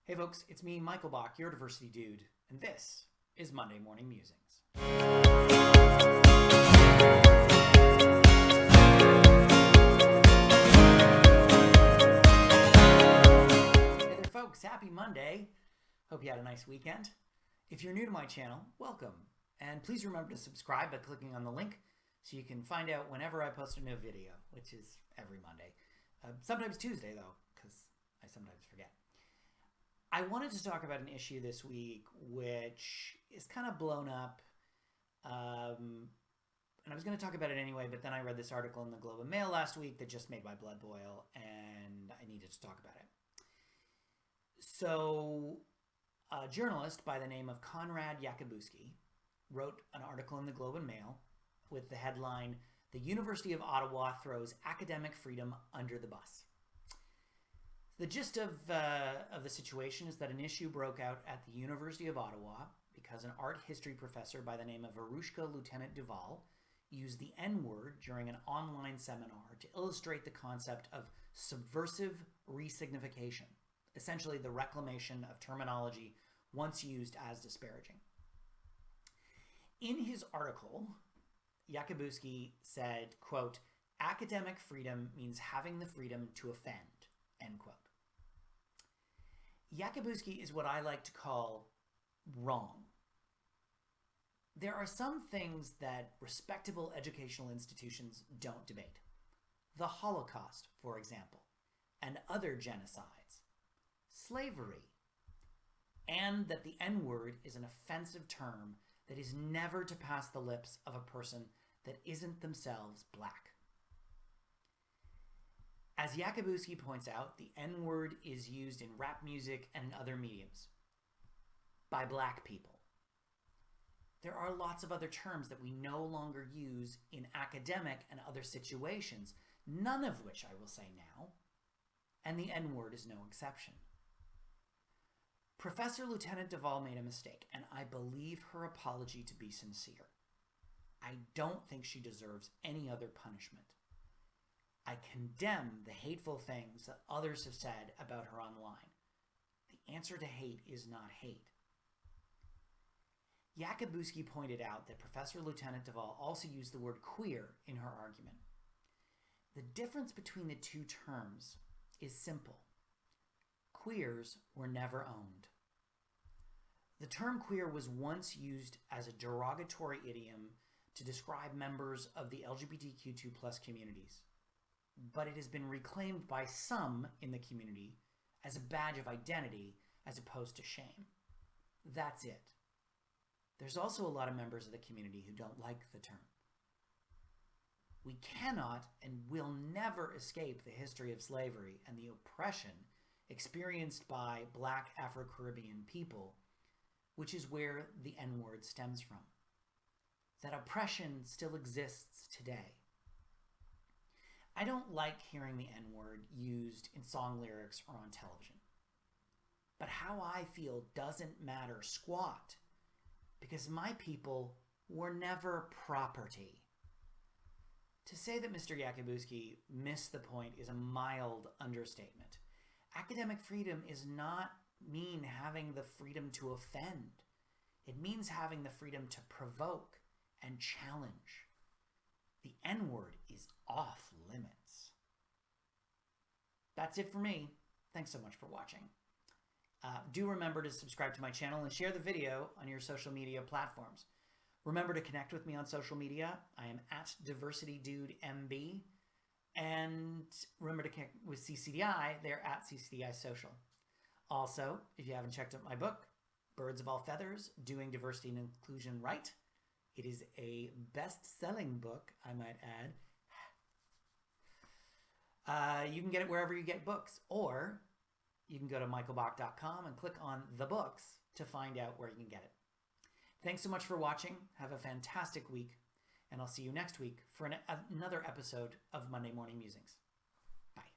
Hey folks, it's me, Michael Bach, your diversity dude, and this is Monday Morning Musings. Hey there folks, happy Monday. Hope you had a nice weekend. If you're new to my channel, welcome. And please remember to subscribe by clicking on the link so you can find out whenever I post a new video, which is every Monday. Sometimes Tuesday though, because I sometimes forget. I wanted to talk about an issue this week which is kind of blown up, and I was going to talk about it anyway, but then I read this article in the Globe and Mail last week that just made my blood boil, and I needed to talk about it. So, a journalist by the name of Konrad Yakubowski wrote an article in the Globe and Mail with the headline, "The University of Ottawa Throws Academic Freedom Under the Bus." The gist of the situation is that an issue broke out at the University of Ottawa because an art history professor by the name of Verushka Lieutenant Duval used the N-word during an online seminar to illustrate the concept of subversive resignification, essentially the reclamation of terminology once used as disparaging. In his article, Yakubowski said, quote, "Academic freedom means having the freedom to offend," end quote. Yakubowski is what I like to call wrong. There are some things that respectable educational institutions don't debate. The Holocaust, for example, and other genocides, slavery, and that the N-word is an offensive term that is never to pass the lips of a person that isn't themselves black. As Yakubowski points out, the N-word is used in rap music and in other mediums by black people. There are lots of other terms that we no longer use in academic and other situations, none of which I will say now, and the N-word is no exception. Professor Lieutenant Duval made a mistake, and I believe her apology to be sincere. I don't think she deserves any other punishment. I condemn the hateful things that others have said about her online. The answer to hate is not hate. Yakubowski pointed out that Professor Lieutenant Duval also used the word queer in her argument. The difference between the two terms is simple. Queers were never owned. The term queer was once used as a derogatory idiom to describe members of the LGBTQ2+ communities, but it has been reclaimed by some in the community as a badge of identity as opposed to shame. That's it. There's also a lot of members of the community who don't like the term. We cannot and will never escape the history of slavery and the oppression experienced by Black Afro-Caribbean people, which is where the N-word stems from. That oppression still exists today. I don't like hearing the N-word used in song lyrics or on television. But how I feel doesn't matter squat, because my people were never property. To say that Mr. Yakubowski missed the point is a mild understatement. Academic freedom is not mean having the freedom to offend. It means having the freedom to provoke and challenge. The N-word is off limits. That's it for me. Thanks so much for watching. Do remember to subscribe to my channel and share the video on your social media platforms. Remember to connect with me on social media. I am at DiversityDudeMB. And remember to connect with CCDI. They're at CCDI Social. Also, if you haven't checked out my book, Birds of All Feathers, Doing Diversity and Inclusion Right, it is a best-selling book, I might add. You can get it wherever you get books, or you can go to michaelbach.com and click on the books to find out where you can get it. Thanks so much for watching. Have a fantastic week, and I'll see you next week for another episode of Monday Morning Musings. Bye.